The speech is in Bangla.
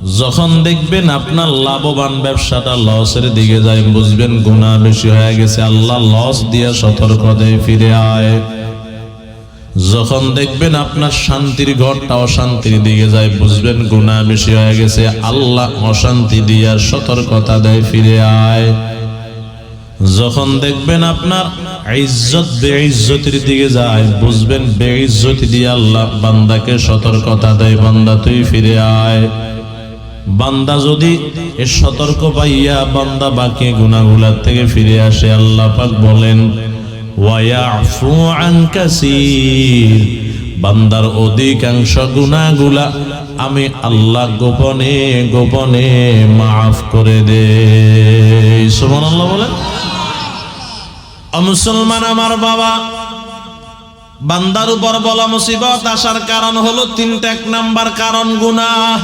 যখন দেখবেন আপনার লাভবান ব্যবসাটা লসের দিকে যায়, বুঝবেন গুনাহ বেশি হয়ে গেছে, আল্লাহ লস দিয়ে সতর্ক দেয় ফিরে আয়। যখন দেখবেন আপনার শান্তির ঘরটা অশান্তির দিকে যায়, বুঝবেন গুনাহ বেশি হয়ে গেছে, আল্লাহ অশান্তি দিয়ে সতর্কতা দেয় ফিরে আয়। যখন দেখবেন আপনার ইজ্জত বেইজ্জতির দিকে যায়, বুঝবেন বেইজ্জতি দিয়ে আল্লাহ বান্দাকে সতর্কতা দেয়, বান্দা তুই ফিরে আয়। বান্দা যদি এ সতর্ক পাইয়া বান্দা বাকি গুনাহগুলোর থেকে ফিরে আসে, আল্লাহ পাক বলেন ওয়ায়াফু আন কাসীর, বান্দার অধিকাংশ গুনাহগুলা আমি আল্লাহ গোপনে গোপনে মাফ করে দেই। সুবহানাল্লাহ বলেন। মুসলমান আমার বাবা, বান্দার উপর বলা মুসিবত আসার কারণ হলো তিনটা। এক নাম্বার কারণ গুনাহ।